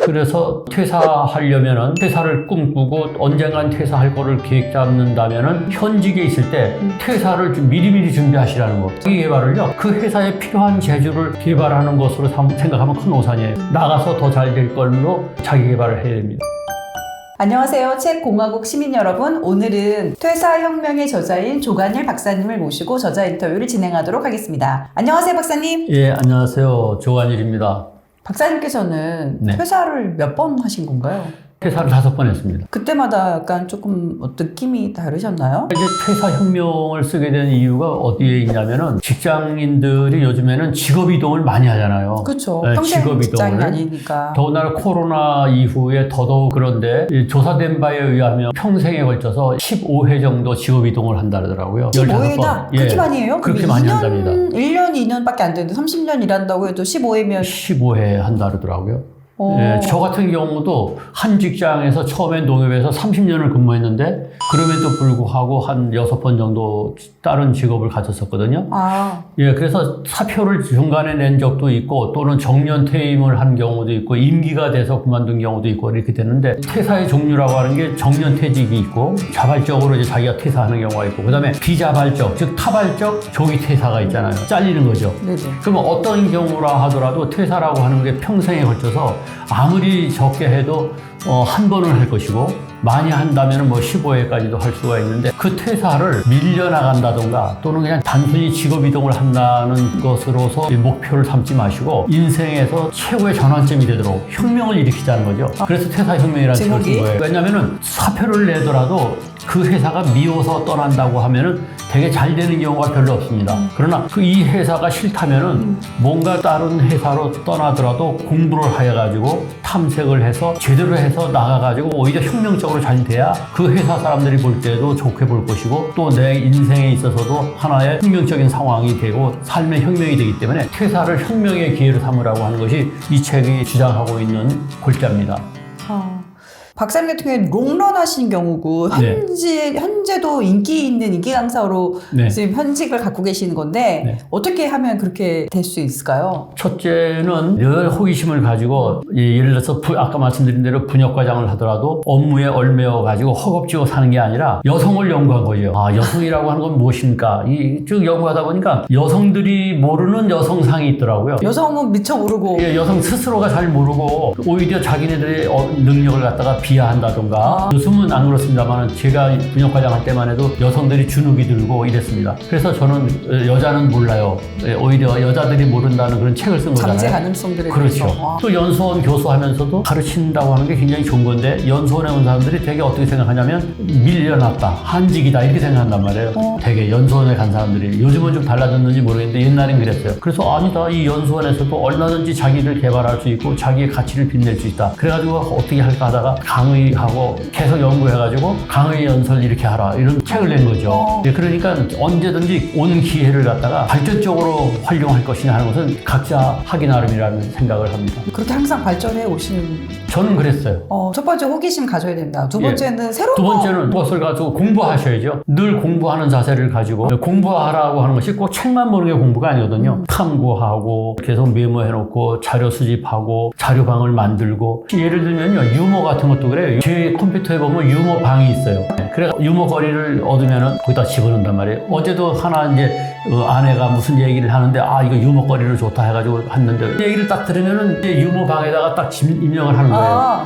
그래서 퇴사하려면은 퇴사를 꿈꾸고 언젠간 퇴사할 거를 계획 잡는다면은 현직에 있을 때 퇴사를 좀 미리미리 준비하시라는 거. 자기 개발을요, 그 회사에 필요한 재주를 개발하는 것으로 생각하면 큰 오산이에요. 나가서 더 잘 될 걸로 자기 개발을 해야 됩니다. 안녕하세요. 책공화국 시민 여러분. 오늘은 퇴사혁명의 저자인 조관일 박사님을 모시고 저자 인터뷰를 진행하도록 하겠습니다. 안녕하세요, 박사님. 예, 안녕하세요. 조관일입니다. 박사님께서는 네. 퇴사를 몇 번 하신 건가요? 퇴사를 5번 했습니다. 그때마다 약간 조금 느낌이 다르셨나요? 이제 퇴사혁명을 쓰게 된 이유가 어디에 있냐면은 직장인들이 요즘에는 직업 이동을 많이 하잖아요. 그렇죠. 네, 평생 직업 직장이 이동을. 아니니까. 더군다나 코로나 이후에 더더욱 그런데 조사된 바에 의하면 평생에 걸쳐서 15회 정도 직업 이동을 한다 그러더라고요. 15회나? 그렇게 많이 해요? 그렇게 많이 한답니다. 1년, 2년밖에 안 되는데 30년 일한다고 해도 15회면 15회 한다 그러더라고요. 예, 저 같은 경우도 한 직장에서 처음에 농협에서 30년을 근무했는데 그럼에도 불구하고 한 6번 정도 다른 직업을 가졌었거든요. 예, 그래서 사표를 중간에 낸 적도 있고 또는 정년 퇴임을 한 경우도 있고 임기가 돼서 그만둔 경우도 있고 이렇게 됐는데 퇴사의 종류라고 하는 게 정년 퇴직이 있고 자발적으로 이제 자기가 퇴사하는 경우가 있고 그다음에 비자발적, 즉 타발적 조기 퇴사가 있잖아요. 잘리는 거죠. 네네. 그러면 어떤 경우라 하더라도 퇴사라고 하는 게 평생에 걸쳐서 아무리 적게 해도 한 번은 할 것이고 많이 한다면 뭐 15회까지도 할 수가 있는데 그 퇴사를 밀려나간다던가 또는 그냥 단순히 직업 이동을 한다는 것으로서 목표를 삼지 마시고 인생에서 최고의 전환점이 되도록 혁명을 일으키자는 거죠. 그래서 퇴사혁명이라는 책을 쓴 거예요. 왜냐하면 사표를 내더라도 그 회사가 미워서 떠난다고 하면은 되게 잘 되는 경우가 별로 없습니다. 그러나 그 이 회사가 싫다면은 뭔가 다른 회사로 떠나더라도 공부를 해가지고 탐색을 해서 제대로 해서 나가가지고 오히려 혁명적으로 잘 돼야 그 회사 사람들이 볼 때도 좋게 볼 것이고 또 내 인생에 있어서도 하나의 혁명적인 상황이 되고 삶의 혁명이 되기 때문에 퇴사를 혁명의 기회로 삼으라고 하는 것이 이 책이 주장하고 있는 골자입니다. 박사님 같은 경우에 롱런 하신 경우고 현재도 인기 있는 인기 강사로 지금 현직을 갖고 계시는 건데 어떻게 하면 그렇게 될 수 있을까요? 첫째는 늘 호기심을 가지고 예를 들어서 아까 말씀드린 대로 분역과장을 하더라도 업무에 얼매어 가지고 허겁지겁 사는 게 아니라 여성을 연구한 거죠. 여성이라고 하는 건 무엇입니까? 쭉 연구하다 보니까 여성들이 모르는 여성상이 있더라고요. 여성은 미처 모르고 여성 스스로가 잘 모르고 오히려 자기네들의 능력을 갖다가 비하한다던가 요즘은 안 그렇습니다만 제가 분역과장 할 때만 해도 여성들이 주눅이 들고 이랬습니다. 그래서 저는 여자는 몰라요. 오히려 여자들이 모른다는 그런 책을 쓴 거잖아요. 잠재 가능성들에 그렇죠. 대해서. 또 연수원 교수하면서도 가르친다고 하는 게 굉장히 좋은 건데 연수원에 온 사람들이 되게 어떻게 생각하냐면 밀려났다, 한직이다 이렇게 생각한단 말이에요. 되게 연수원에 간 사람들이 요즘은 좀 달라졌는지 모르겠는데 옛날엔 그랬어요. 그래서 아니다, 이 연수원에서도 얼마든지 자기를 개발할 수 있고 자기의 가치를 빛낼 수 있다. 그래가지고 어떻게 할까 하다가 강의하고 계속 연구해가지고 강의 연설 이렇게 하라 이런 책을 낸 거죠. 그러니까 언제든지 오는 기회를 갖다가 발전적으로 활용할 것이냐 하는 것은 각자 하기 나름이라는 생각을 합니다. 그렇게 항상 발전해 오시는. 저는 그랬어요. 첫 번째 호기심 가져야 된다. 두 번째는 새로운 두 번째는 그것을 가지고 공부하셔야죠. 늘 공부하는 자세를 가지고 공부하라고 하는 것이 꼭 책만 보는 게 공부가 아니거든요. 탐구하고 계속 메모해놓고 자료 수집하고 자료방을 만들고 예를 들면요 유머 같은 것도 그래요. 제 컴퓨터에 보면 유머 방이 있어요. 그래 유머 거리를 얻으면은 거기다 집어넣는단 말이에요. 어제도 하나 이제 아내가 무슨 얘기를 하는데 이거 유머 거리를 좋다 해가지고 했는데 얘기를 딱 들으면은 이제 유머 방에다가 딱 입력을 하는 거예요.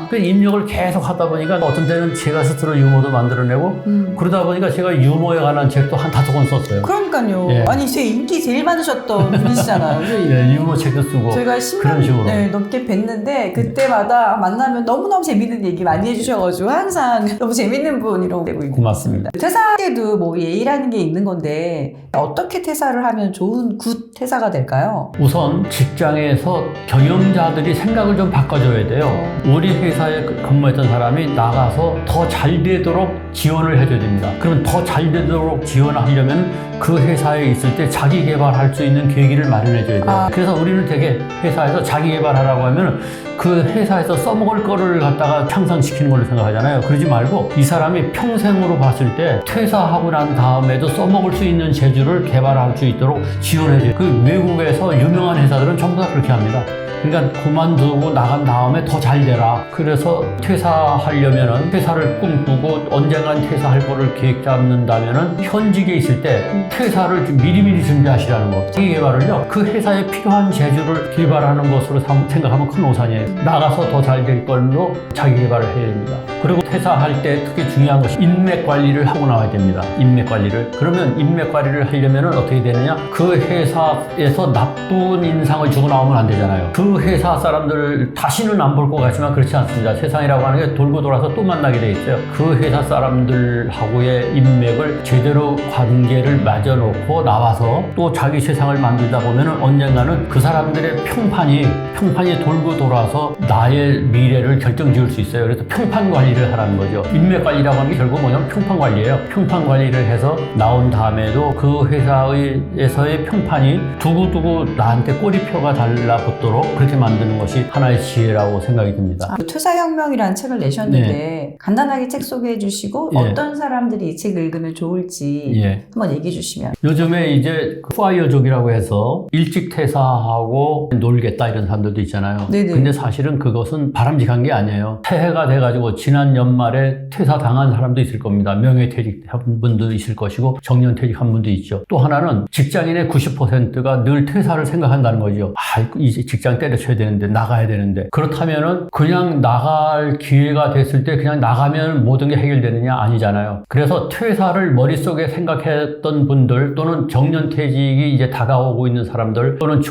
그 입력을 계속 하다 보니까 어떤 때는 제가 스스로 유머도 만들어내고 그러다 보니까 제가 유머에 관한 책도 한 5권 썼어요. 그러니까요. 아니 제 인기 제일 많으셨던 분이시잖아요. 유머 책도 쓰고 저희가 10년 넘게 뵀는데 그때마다 만나면 너무너무 재밌는 얘기 많이 해주셔가지고 항상 너무 재밌는 분이라고 되고 있는 고맙습니다. 퇴사에도 뭐 예의라는 게 있는 건데 어떻게 퇴사를 하면 좋은 굿 퇴사가 될까요? 우선 직장에서 경영자들이 생각을 좀 바꿔줘야 돼요. 우리 회사에 근무했던 사람이 나가서 더 잘 되도록 지원을 해줘야 됩니다. 그럼 더 잘 되도록 지원을 하려면 그 회사에 있을 때 자기 개발할 수 있는 계기를 마련해줘야 돼요. 그래서 우리는 되게 회사에서 자기 개발하라고 하면 그 회사에서 써먹을 거를 갖다가 향상시키는 걸로 생각하잖아요. 그러지 말고 이 사람이 평생으로 봤을 때 퇴사하고 난 다음에도 써먹을 수 있는 재주를 개발할 수 있도록 지원해줘요. 그 외국에서 유명한 회사들은 전부 다 그렇게 합니다. 그러니까 그만두고 나간 다음에 더 잘 되라. 그래서 퇴사하려면은 퇴사를 꿈꾸고 언젠간 퇴사할 거를 계획 잡는다면은 현직에 있을 때 퇴사를 좀 미리미리 준비하시라는 거. 자기 개발을요, 그 회사에 필요한 재주를 개발하는 것으로 생각하면 큰 오산이에요. 나가서 더 잘 될 걸로 자기 개발을 해야 됩니다. 그리고 퇴사할 때 특히 중요한 것이 인맥 관리를 하고 나와야 됩니다. 인맥 관리를. 그러면 인맥 관리를 하려면은 어떻게 되느냐? 그 회사에서 나쁜 인상을 주고 나오면 안 되잖아요. 그 회사 사람들 다시는 안 볼 것 같지만 그렇지 않습니다. 세상이라고 하는 게 돌고 돌아서 또 만나게 돼 있어요. 그 회사 사람들하고의 인맥을 제대로 관계를 맺어놓고 나와서 또 자기 세상을 만들다 보면은 언젠가는 그 사람들의 평판이 돌고 돌아서 나의 미래를 결정지을 수 있어요. 그래서 평판 관리를 하라는 거죠. 인맥 관리라고 하는 게 결국 뭐냐면 평판 관리예요. 평판 관리를 해서 나온 다음에도 그 회사에서의 평판이 두고두고 나한테 꼬리표가 달라붙도록 그렇게 만드는 것이 하나의 지혜라고 생각이 듭니다. 퇴사혁명이라는 책을 내셨는데 네. 간단하게 책 소개해 주시고 예. 어떤 사람들이 이 책을 읽으면 좋을지 예. 한번 얘기해 주시면. 요즘에 이제 파이어족이라고 해서 일찍 퇴사하고 놀겠다 이런 사람들도 있잖아요. 네네. 근데 사실은 그것은 바람직한 게 아니에요. 폐해가 돼가지고 지난 연말에 퇴사당한 사람도 있을 겁니다. 명예퇴직한 분도 있을 것이고 정년퇴직한 분도 있죠. 또 하나는 직장인의 90%가 늘 퇴사를 생각한다는 거죠. 이제 직장 때려쳐야 되는데 나가야 되는데 그렇다면은 그냥 나갈 기회가 됐을 때 그냥 나가면 모든 게 해결되느냐? 아니잖아요. 그래서 퇴사를 머릿속에 생각했던 분들 또는 정년퇴직이 이제 다가오고 있는 사람들 또는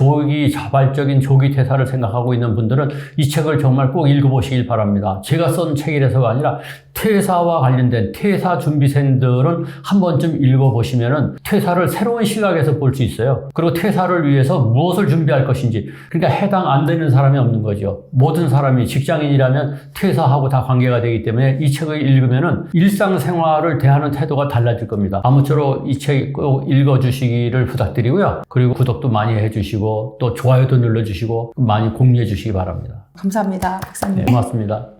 자발적인 조기 퇴사를 생각하고 있는 분들은 이 책을 정말 꼭 읽어보시길 바랍니다. 제가 쓴 책이라서가 아니라 퇴사와 관련된 퇴사 준비생들은 한 번쯤 읽어보시면은 퇴사를 새로운 시각에서 볼 수 있어요. 그리고 퇴사를 위해서 무엇을 준비할 것인지, 그러니까 해당 안 되는 사람이 없는 거죠. 모든 사람이 직장인이라면 퇴사하고 다 관계가 되기 때문에 이 책을 읽으면은 일상생활을 대하는 태도가 달라질 겁니다. 아무쪼록 이 책 꼭 읽어주시기를 부탁드리고요. 그리고 구독도 많이 해주시고 또 좋아요도 눌러주시고 많이 공유해 주시기 바랍니다. 감사합니다, 박사님. 네, 고맙습니다.